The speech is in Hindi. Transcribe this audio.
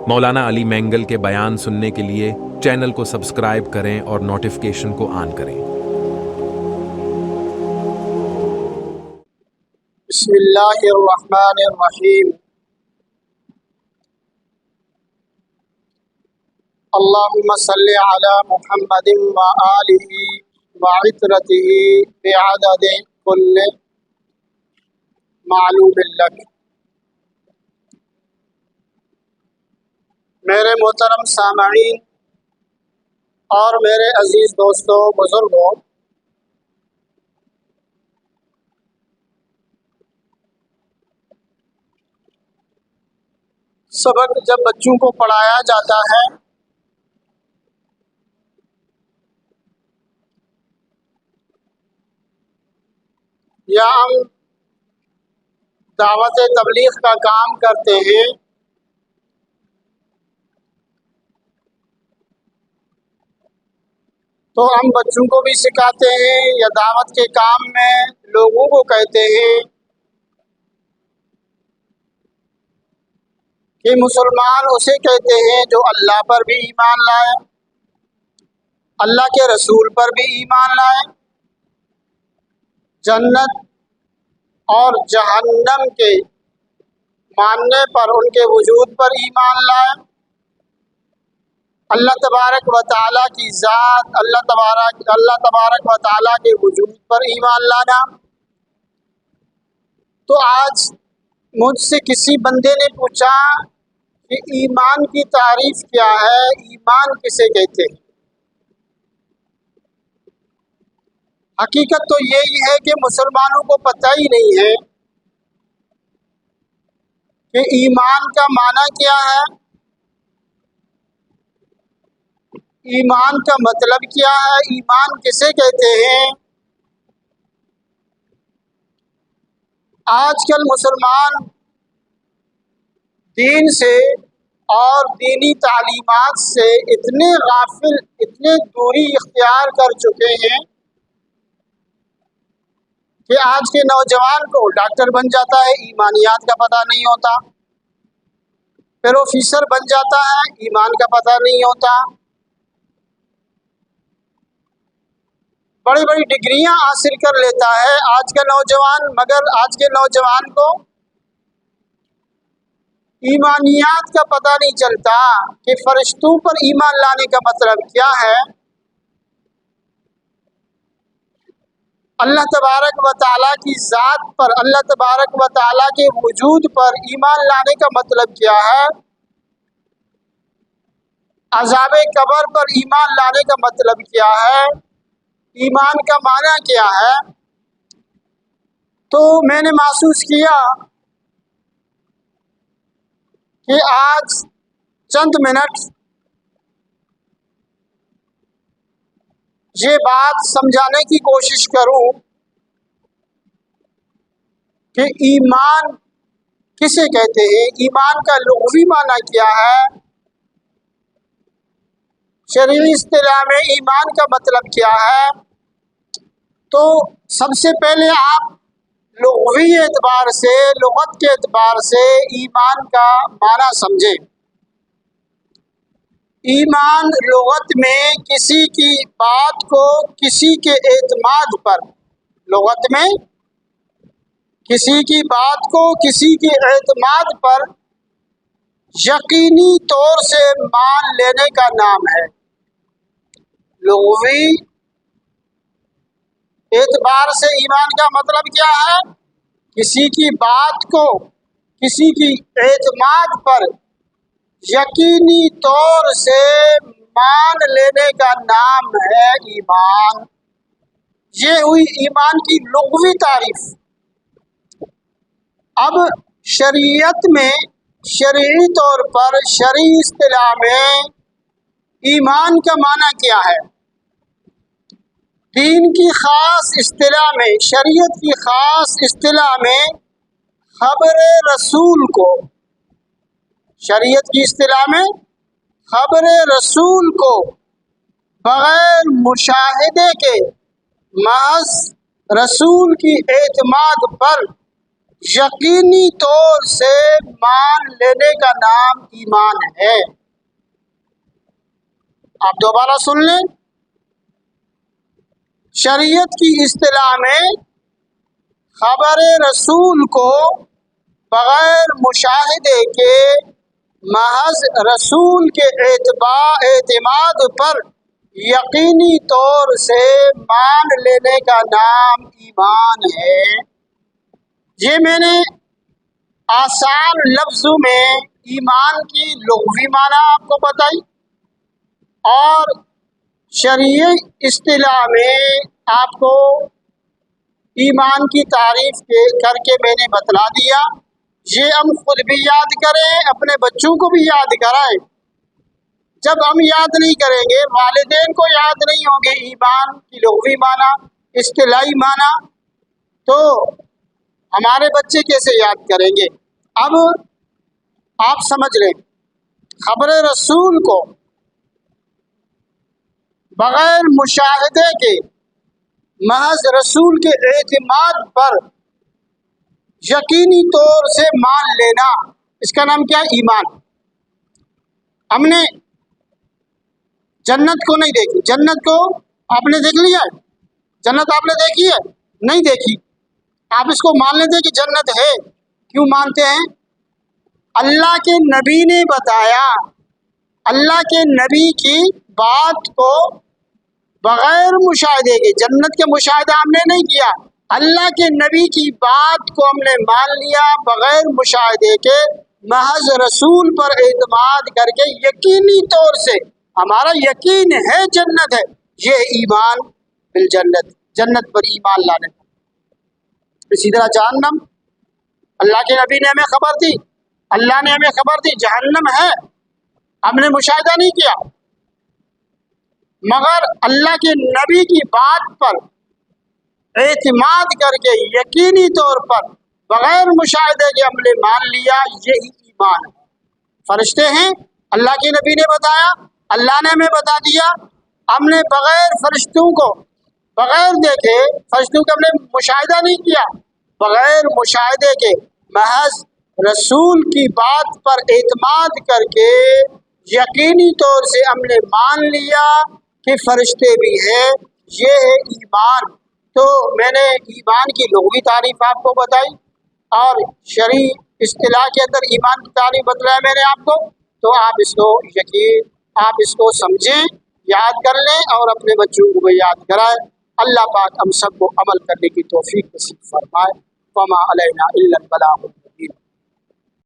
मौलाना अली मेंगल के बयान सुनने के लिए चैनल को सब्सक्राइब करें और नोटिफिकेशन को ऑन करें। बिस्मिल्लाहिर्रहमानिर्रहीम। अल्लाहुम्मा सल्लि अला मुहम्मदिन व आलिहि व इत्रतिहि बिअददि कुल्लि मालूमिन लक। मेरे मोहतरम सामईन और मेरे अजीज़ दोस्तों, बुज़ुर्गों, सबक जब बच्चों को पढ़ाया जाता है या हम दावत तबलीग का काम करते हैं तो हम बच्चों को भी सिखाते हैं या दावत के काम में लोगों को कहते हैं कि मुसलमान उसे कहते हैं जो अल्लाह पर भी ईमान लाए, अल्लाह के रसूल पर भी ईमान लाए, जन्नत और जहन्नम के मानने पर उनके वजूद पर ईमान लाए, अल्लाह तबारक व तआला की ज़ात, अल्लाह तबारक व तआला के वजूद पर ईमान लाना। तो आज मुझसे किसी बंदे ने पूछा कि ईमान की तारीफ क्या है, ईमान किसे कहते हैं। हकीकत तो यही है कि मुसलमानों को पता ही नहीं है कि ईमान का माना क्या है, ईमान का मतलब क्या है, ईमान किसे कहते हैं। आजकल मुसलमान दीन से और दीनी तालीमात से इतने गाफिल, इतने दूरी इख्तियार कर चुके हैं कि आज के नौजवान को डॉक्टर बन जाता है, ईमानियात का पता नहीं होता, प्रोफेसर बन जाता है, ईमान का पता नहीं होता, बड़ी बड़ी डिग्रियां हासिल कर लेता है आज का नौजवान, मगर आज के नौजवान को ईमानियात का पता नहीं चलता कि फरिश्तों पर ईमान लाने का मतलब क्या है, अल्लाह तबारक व तआला की ज़ात पर, अल्लाह तबारक व तआला के वजूद पर ईमान लाने का मतलब क्या है, अज़ाबे कब्र पर ईमान लाने का मतलब क्या है, ईमान का माना क्या है। तो मैंने महसूस किया कि आज चंद मिनट ये बात समझाने की कोशिश करूं कि ईमान किसे कहते हैं, ईमान का लुग़वी माना क्या है, शरई इस्तिलाह में ईमान का मतलब क्या है। तो सबसे पहले आप लुग़वी एतबार से, लुग़त के एतबार से ईमान का माना समझें। ईमान लुग़त में किसी की बात को किसी के एतमाद पर, लुग़त में किसी की बात को किसी के एतमाद पर यकीनी तौर से मान लेने का नाम है। लुग़वी एतबार से ईमान का मतलब क्या है, किसी की बात को किसी की एतमाद पर यकीनी तौर से मान लेने का नाम है ईमान। ये हुई ईमान की लुग़वी तारीफ। अब शरीयत में, शरई तौर पर, शरई इस्तिलाह में ईमान का माना क्या है। दीन की ख़ास इस्तिलाह में, शरीयत की ख़ास इस्तिलाह में खबर रसूल को, शरीयत की इस्तिलाह में खबर रसूल को बग़ैर मुशाहिदे के महज रसूल की एतमाद पर यकीनी तौर से मान लेने का नाम ईमान है। आप दोबारा सुन लें, शरीयत की इस्तिलाह में खबर रसूल को बगैर मुशाहिदे के महज रसूल के एतमाद पर यकीनी तौर से मान लेने का नाम ईमान है। ये मैंने आसान लफ्ज़ों में ईमान की लुग़वी माना आपको बताई और शरीय इस्तिलाह में आपको ईमान की तारीफ करके मैंने बतला दिया। ये हम खुद भी याद करें, अपने बच्चों को भी याद कराएं। जब हम याद नहीं करेंगे, वालिदैन को याद नहीं होंगे ईमान की लुग़वी माना, इस्तिलाही माना, तो हमारे बच्चे कैसे याद करेंगे। अब आप समझ लें, खबर रसूल को बगैर मुशाहिदे के महज रसूल के एतमाद पर यकीनी तौर से मान लेना, इसका नाम क्या है? ईमान। हमने जन्नत को नहीं देखी, जन्नत को आपने देख लिया है? जन्नत आपने देखी है? नहीं देखी। आप इसको मान लेते कि जन्नत है। क्यों मानते हैं? अल्लाह के नबी ने बताया, अल्लाह के नबी की बात को बगैर मुशाहिदे के, जन्नत के मुशाहिदा हमने नहीं किया, अल्लाह के नबी की बात को हमने मान लिया बगैर मुशाहिदे के, महज रसूल पर एतमाद करके यकीनी तौर से हमारा यकीन है जन्नत है। ये ईमान बिल जन्नत, जन्नत पर ईमान लाने। इसी तरह जहन्नम, अल्लाह के नबी ने हमें खबर दी, अल्लाह ने हमें खबर दी जहन्नम है, हमने मुशाहिदा नहीं किया, मगर अल्लाह के नबी की बात पर एतमाद करके यकीनी तौर पर बगैर मुशाहिदे के हमने मान लिया, यही ईमान है। फरिश्ते हैं, अल्लाह के नबी ने बताया, अल्लाह ने हमें बता दिया, हमने बगैर फरिश्तों को बगैर देखे, फरिश्तों का हमने मुशाहिदा नहीं किया, बगैर मुशाहिदे के महज रसूल की बात पर एतमाद करके यकीनी तौर से हमने मान लिया कि फरिश्ते भी हैं। ये है ईमान। तो मैंने ईमान की लुग़वी तारीफ आपको बताई और शरई इस्तिलाह के अंदर ईमान की तारीफ बतलाया मैंने आपको। तो आप इसको आप इसको समझें, याद कर लें और अपने बच्चों को भी याद कराएं। अल्लाह पाक हम सबको अमल करने की तौफीक नसीब फरमाए। वमा अलैना इल्लल बलाग।